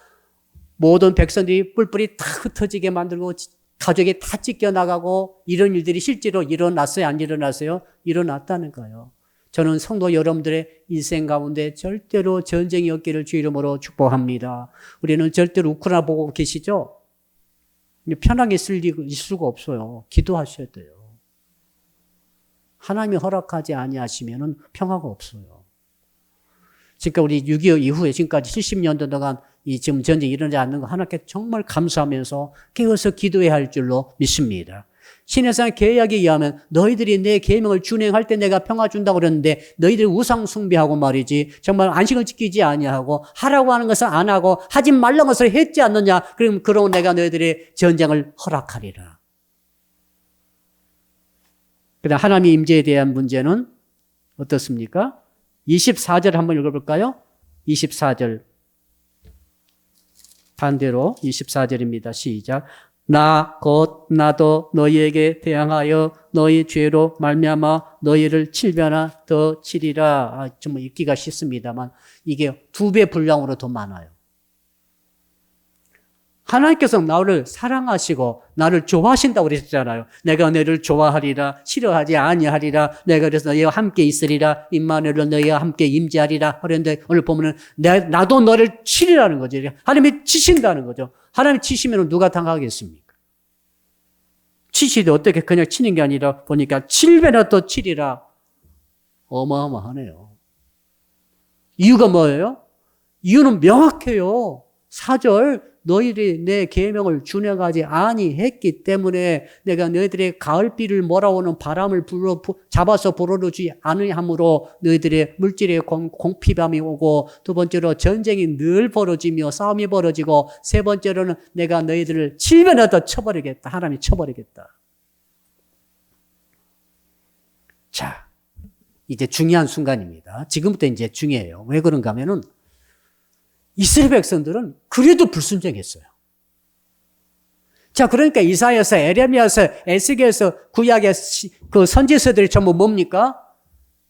모든 백성들이 뿔뿔이 다 흩어지게 만들고 가족이 다 찢겨나가고 이런 일들이 실제로 일어났어요? 안 일어났어요? 일어났다는 거예요. 저는 성도 여러분들의 인생 가운데 절대로 전쟁이 없기를 주 이름으로 축복합니다. 우리는 절대로 우크라이나 보고 계시죠? 편하게 있을 수가 없어요. 기도하셔야 돼요. 하나님이 허락하지 아니하시면은 평화가 없어요. 그러니까 우리 6.25 이후에 지금까지 70년도 동안 이 지금 전쟁이 일어나지 않는 거 하나님께 정말 감사하면서 깨어서 기도해야 할 줄로 믿습니다. 신해상 계약에 의하면 너희들이 내 계명을 준행할 때 내가 평화 준다고 그랬는데 너희들이 우상 숭배하고 말이지 정말 안식을 지키지 아니하고 하라고 하는 것을 안 하고 하지 말라는 것을 했지 않느냐. 그럼 내가 너희들의 전쟁을 허락하리라. 그다음 하나님의 임재에 대한 문제는 어떻습니까? 24절 한번 읽어볼까요? 24절 반대로 24절입니다. 시작. 나 곧 나도 너희에게 대항하여 너희 죄로 말미암아 너희를 7배나 더 치리라. 좀 읽기가 쉽습니다만 이게 2배 분량으로 더 많아요. 하나님께서 나를 사랑하시고 나를 좋아하신다고 그랬잖아요. 내가 너희를 좋아하리라, 싫어하지 아니하리라. 내가 그래서 너희와 함께 있으리라. 임마누엘로 너희와 함께 임재하리라. 그런데 오늘 보면은 나도 너를 치리라는 거죠. 하나님이 치신다는 거죠. 하나님이 치시면 누가 당하겠습니까? 치시되 어떻게 그냥 치는 게 아니라 보니까 7배나 더 치리라. 어마어마하네요. 이유가 뭐예요? 이유는 명확해요. 4절 너희들이 내 계명을 준행하지 아니했기 때문에 내가 너희들의 가을비를 몰아오는 바람을 잡아서 불어넣지 아니하므로 너희들의 물질의 공핍함이 오고 두 번째로 전쟁이 늘 벌어지며 싸움이 벌어지고 세 번째로는 내가 너희들을 7배나 더 쳐버리겠다. 하나님이 쳐버리겠다. 자, 이제 중요한 순간입니다. 지금부터 이제 중요해요. 왜 그런가 하면은 이스라엘 백성들은 그래도 불순종했어요. 자, 그러니까 이사야서, 에레미야서, 에스겔서, 구약의 그 선지서들이 전부 뭡니까?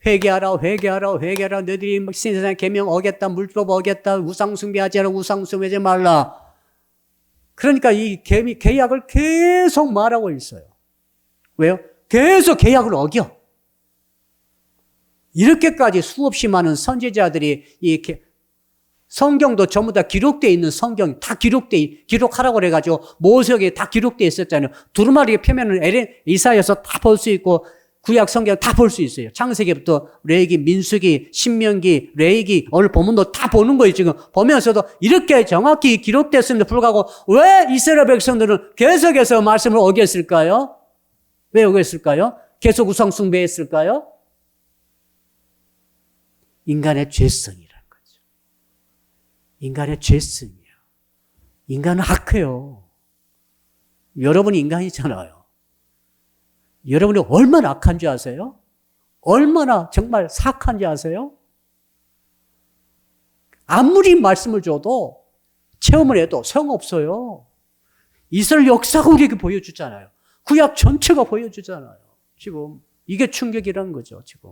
회개하라, 회개하라, 회개하라. 너희들이 신세상 계명 어겼다, 물법 어겼다, 우상 숭배하지 않아, 우상 숭배하지 말라. 그러니까 이 계약을 계속 말하고 있어요. 왜요? 계속 계약을 어겨. 이렇게까지 수없이 많은 선지자들이 성경도 전부 다 기록되어 있는 성경 다 기록하라고 그래가지고 모세에게 다 기록되어 있었잖아요. 두루마리 펴면은 이사야서 다 볼 수 있고 구약 성경 다 볼 수 있어요. 창세기부터 레위기, 민수기, 신명기, 레위기 오늘 본문도 다 보는 거예요. 지금 보면서도 이렇게 정확히 기록됐음에도 불구하고 왜 이스라엘 백성들은 계속해서 말씀을 어겼을까요? 왜 어겼을까요? 계속 우상 숭배했을까요? 인간의 죄성이. 인간의 죄성이에요. 인간은 악해요. 여러분이 인간이잖아요. 여러분이 얼마나 악한지 아세요? 얼마나 정말 사악한지 아세요? 아무리 말씀을 줘도 체험을 해도 소용없어요. 이스라엘 역사가 우리에게 보여주잖아요. 구약 전체가 보여주잖아요. 지금 이게 충격이라는 거죠. 지금.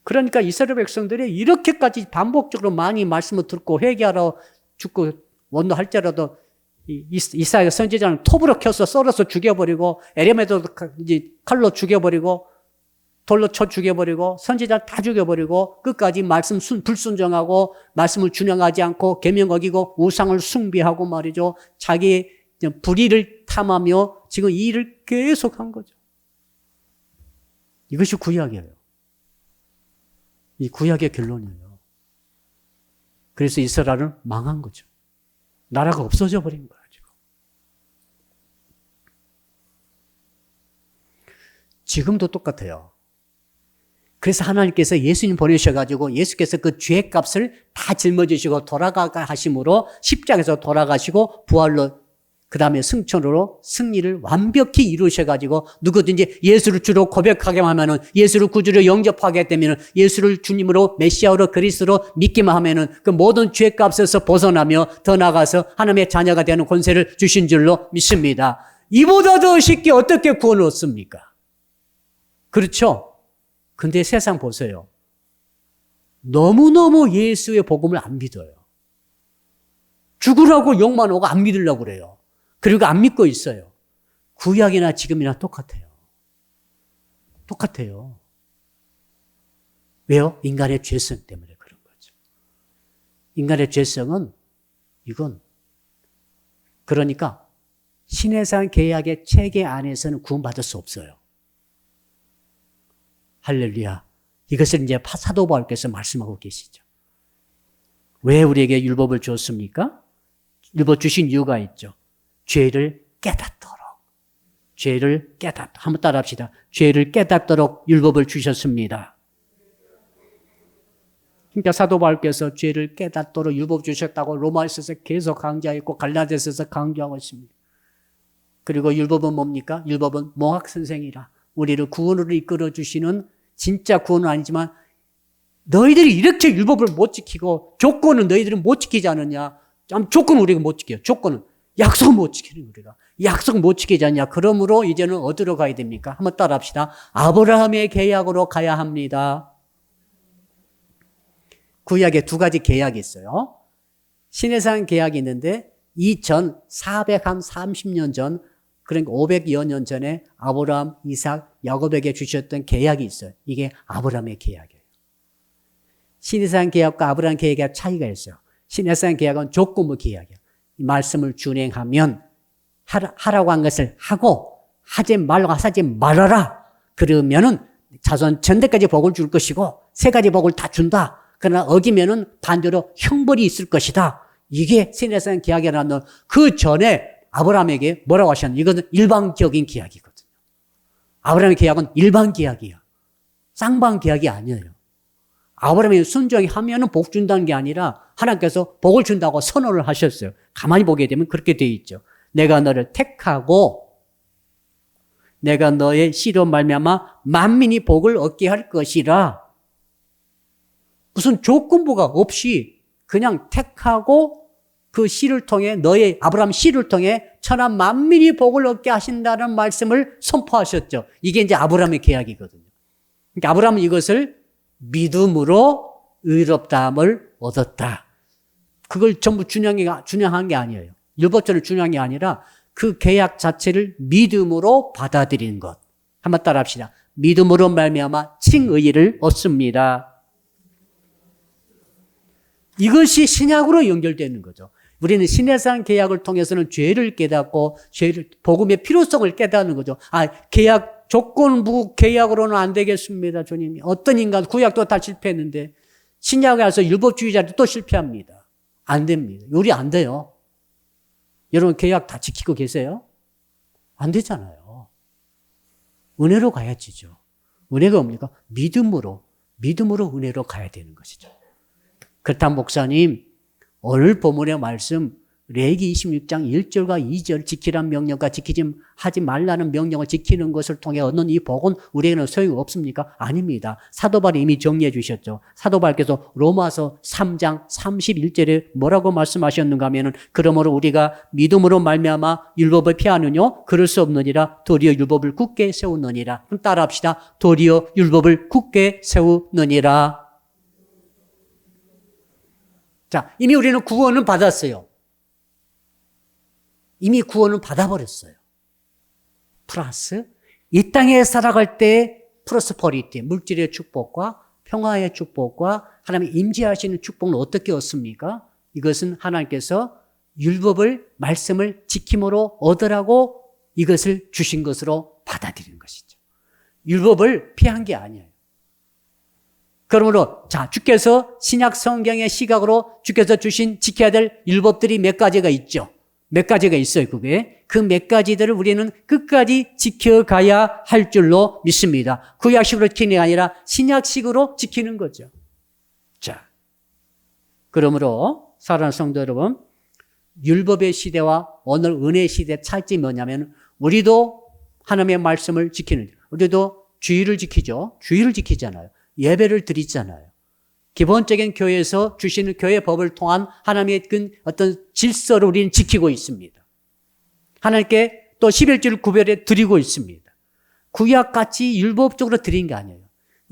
그러니까 이스라엘 백성들이 이렇게까지 반복적으로 많이 말씀을 듣고 회개하러 죽고 원노할지라도 이사야 선지자는 톱으로 켜서 썰어서 죽여버리고 에레미야도 이제 칼로 죽여버리고 돌로 쳐 죽여버리고 선지자 다 죽여버리고 끝까지 말씀 불순종하고 말씀을 준행하지 않고 계명 어기고 우상을 숭배하고 말이죠. 자기 불의를 탐하며 지금 이 일을 계속한 거죠. 이것이 구약이에요. 이 구약의 결론이에요. 그래서 이스라엘은 망한 거죠. 나라가 없어져 버린 거예요. 지금도 똑같아요. 그래서 하나님께서 예수님 보내셔가지고 예수께서 그 죄값을 다 짊어지시고 돌아가가 하심으로 십자가에서 돌아가시고 부활로 그 다음에 승천으로 승리를 완벽히 이루셔가지고 누구든지 예수를 주로 고백하게만 하면은 예수를 구주로 영접하게 되면은 예수를 주님으로 메시아로 그리스도로 믿기만 하면은 그 모든 죄값에서 벗어나며 더 나아가서 하나님의 자녀가 되는 권세를 주신 줄로 믿습니다. 이보다 더 쉽게 어떻게 구원을 얻습니까? 그렇죠? 근데 세상 보세요. 너무너무 예수의 복음을 안 믿어요. 죽으라고 욕만 오고 안 믿으려고 그래요. 그리고 안 믿고 있어요. 구약이나 지금이나 똑같아요. 똑같아요. 왜요? 인간의 죄성 때문에 그런 거죠. 인간의 죄성은 이건 그러니까 신해상 계약의 체계 안에서는 구원받을 수 없어요. 할렐루야. 이것을 이제 사도 바울께서 말씀하고 계시죠. 왜 우리에게 율법을 줬습니까? 율법 주신 이유가 있죠. 죄를 깨닫도록. 죄를 한번 따라합시다. 죄를 깨닫도록 율법을 주셨습니다. 그러니까 사도 바울께서 죄를 깨닫도록 율법 주셨다고 로마서에서 계속 강조했고 갈라디아서에서 강조하고 있습니다. 그리고 율법은 뭡니까? 율법은 몽학 선생이라 우리를 구원으로 이끌어 주시는 진짜 구원은 아니지만 너희들이 이렇게 율법을 못 지키고 조건은 너희들은 못 지키지 않느냐? 조건은 우리가 못 지켜요. 조건은 약속 못 지키는 우리가. 약속 못 지키지 않냐? 그러므로 이제는 어디로 가야 됩니까? 한번 따라합시다. 아브라함의 계약으로 가야 합니다. 구약에 두 가지 계약이 있어요. 시내산 계약이 있는데 이전 430년 전 그러니까 500여 년 전에 아브라함, 이삭, 야곱에게 주셨던 계약이 있어요. 이게 아브라함의 계약이에요. 시내산 계약과 아브라함 계약의 차이가 있어요. 시내산 계약은 조건부 계약이에요. 이 말씀을 준행하면 하라고 한 것을 하고 하지 말아라. 그러면은 자손 전대까지 복을 줄 것이고 세 가지 복을 다 준다. 그러나 어기면은 반대로 형벌이 있을 것이다. 이게 시내산 계약이라는 그 전에 아브라함에게 뭐라고 하셨나요? 이것은 일반적인 계약이거든요. 아브라함의 계약은 일반 계약이에요. 쌍방 계약이 아니에요. 아브라함이 순종히 하면은 복 준다는 게 아니라 하나님께서 복을 준다고 선언을 하셨어요. 가만히 보게 되면 그렇게 되어 있죠. 내가 너를 택하고 내가 너의 씨로 말미암아 만민이 복을 얻게 할 것이라. 무슨 조건부가 없이 그냥 택하고 그 씨를 통해 너의 아브라함 씨를 통해 천하 만민이 복을 얻게 하신다는 말씀을 선포하셨죠. 이게 이제 아브라함의 계약이거든요. 그러니까 아브라함은 이것을 믿음으로 의롭다함을 얻었다. 그걸 전부 준양한 게 아니에요. 율법전을 준양한 게 아니라 그 계약 자체를 믿음으로 받아들이는 것. 한번 따라합시다. 믿음으로 말미암아 칭의를 얻습니다. 이것이 신약으로 연결되는 거죠. 우리는 시내산 계약을 통해서는 죄를 깨닫고 복음의 필요성을 깨닫는 거죠. 계약 조건부 계약으로는 안 되겠습니다, 주님. 어떤 인간 구약도 다 실패했는데 신약에 와서 율법주의자도 또 실패합니다. 안 됩니다. 요리 안 돼요. 여러분 계약 다 지키고 계세요? 안 되잖아요. 은혜로 가야지죠. 은혜가 뭡니까? 믿음으로 은혜로 가야 되는 것이죠. 그렇다면 목사님, 오늘 본문의 말씀 레위기 26장 1절과 2절 지키라는 명령과 하지 말라는 명령을 지키는 것을 통해 얻는 이 복은 우리에게는 소용이 없습니까? 아닙니다. 사도 바울이 이미 정리해 주셨죠. 사도 바울께서 로마서 3장 31절에 뭐라고 말씀하셨는가 하면은 그러므로 우리가 믿음으로 말미암아 율법을 피하느뇨 그럴 수 없느니라 도리어 율법을 굳게 세우느니라. 그럼 따라합시다. 도리어 율법을 굳게 세우느니라. 자, 이미 우리는 구원은 받았어요. 이미 구원은 받아버렸어요. 플러스 이 땅에 살아갈 때 프로스퍼리티, 물질의 축복과 평화의 축복과 하나님의 임재하시는 축복은 어떻게 얻습니까? 이것은 하나님께서 율법을 말씀을 지킴으로 얻으라고 이것을 주신 것으로 받아들이는 것이죠. 율법을 피한 게 아니에요. 그러므로 주께서 신약 성경의 시각으로 주께서 주신 지켜야 될 율법들이 몇 가지가 있죠. 몇 가지가 있어요. 그게 그 몇 가지들을 우리는 끝까지 지켜가야 할 줄로 믿습니다. 구약식으로 지키는 게 아니라 신약식으로 지키는 거죠. 자, 그러므로 사랑하는 성도 여러분, 율법의 시대와 오늘 은혜의 시대의 차이점이 뭐냐면 우리도 하나님의 말씀을 지키는, 우리도 주의를 지키죠. 주의를 지키잖아요. 예배를 드리잖아요. 기본적인 교회에서 주시는 교회 법을 통한 하나님의 그 어떤 질서를 우리는 지키고 있습니다. 하나님께 또 11조를 구별해 드리고 있습니다. 구약같이 율법적으로 드린 게 아니에요.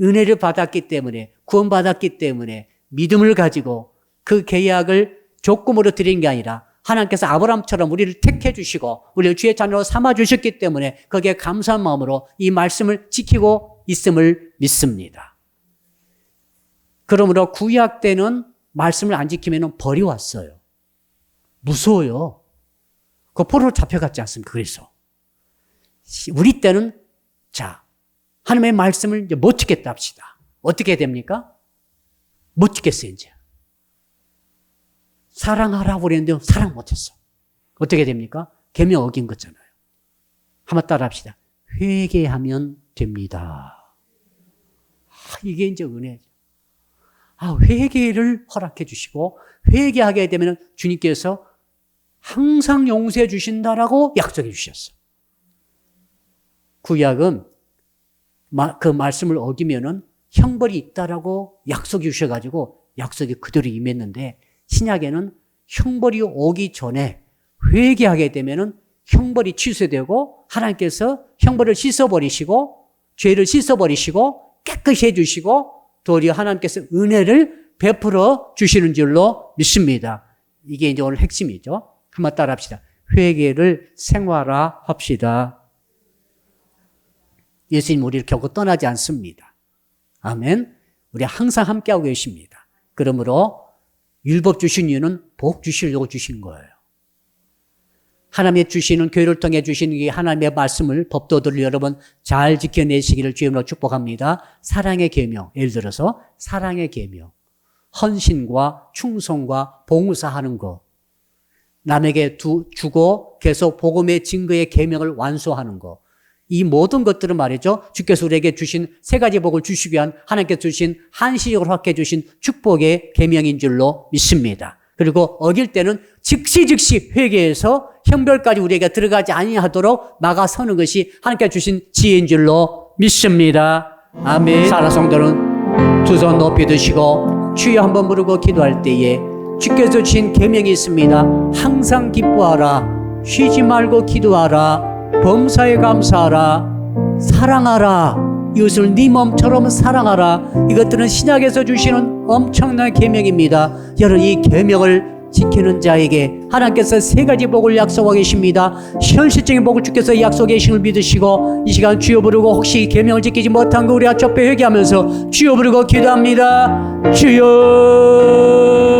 은혜를 받았기 때문에, 구원받았기 때문에 믿음을 가지고 그 계약을 조건으로 드린 게 아니라 하나님께서 아브라함처럼 우리를 택해 주시고 우리를 주의 자녀로 삼아 주셨기 때문에 거기에 감사한 마음으로 이 말씀을 지키고 있음을 믿습니다. 그러므로 구약 때는 말씀을 안 지키면 벌이 왔어요. 무서워요. 그 포로로 잡혀갔지 않습니까? 그래서 우리 때는 하나님의 말씀을 이제 못 지켰다 합시다. 어떻게 됩니까? 못 지켰어요, 이제. 사랑하라고 그랬는데 사랑 못했어. 어떻게 됩니까? 계명 어긴 거잖아요. 한번 따라 합시다. 회개하면 됩니다. 이게 이제 은혜죠. 회개를 허락해 주시고, 회개하게 되면 주님께서 항상 용서해 주신다라고 약속해 주셨어. 구약은 그 말씀을 어기면은 형벌이 있다라고 약속해 주셔가지고 약속이 그대로 임했는데, 신약에는 형벌이 오기 전에 회개하게 되면은 형벌이 취소되고 하나님께서 형벌을 씻어버리시고 죄를 씻어버리시고 깨끗이 해주시고 도리어 하나님께서 은혜를 베풀어 주시는 줄로 믿습니다. 이게 이제 오늘 핵심이죠. 한번 따라 합시다. 회개를 생활화합시다. 예수님 우리를 결코 떠나지 않습니다. 아멘. 우리 항상 함께하고 계십니다. 그러므로 율법 주신 이유는 복 주시려고 주신 거예요. 하나님의 주시는 교회를 통해 주시는 이 하나님의 말씀을 법도들을 여러분 잘 지켜내시기를 주님으로 축복합니다. 사랑의 계명, 예를 들어서 사랑의 계명, 헌신과 충성과 봉사하는 것, 남에게 주고 계속 복음의 증거의 계명을 완수하는 것, 이 모든 것들은 말이죠, 주께서 우리에게 주신 세 가지 복을 주시기 위한 하나님께서 주신 한시적으로 허락해 주신 축복의 계명인 줄로 믿습니다. 그리고 어길 때는 즉시 회개해서 형벌까지 우리에게 들어가지 아니하도록 막아서는 것이 하나님께 주신 지혜인 줄로 믿습니다. 아멘. 사랑 성도는 두 손 높이 드시고 주여 한번 부르고 기도할 때에 주께서 주신 계명이 있습니다. 항상 기뻐하라, 쉬지 말고 기도하라, 범사에 감사하라, 사랑하라, 이것을 네 몸처럼 사랑하라. 이것들은 신약에서 주시는 엄청난 계명입니다. 여러분 이 계명을 지키는 자에게 하나님께서 세 가지 복을 약속하고 계십니다. 현실적인 복을 주께서 약속해 주심을 믿으시고 이 시간 주여 부르고 혹시 계명을 지키지 못한 거 우리 앞에 회개하면서 주여 부르고 기도합니다. 주여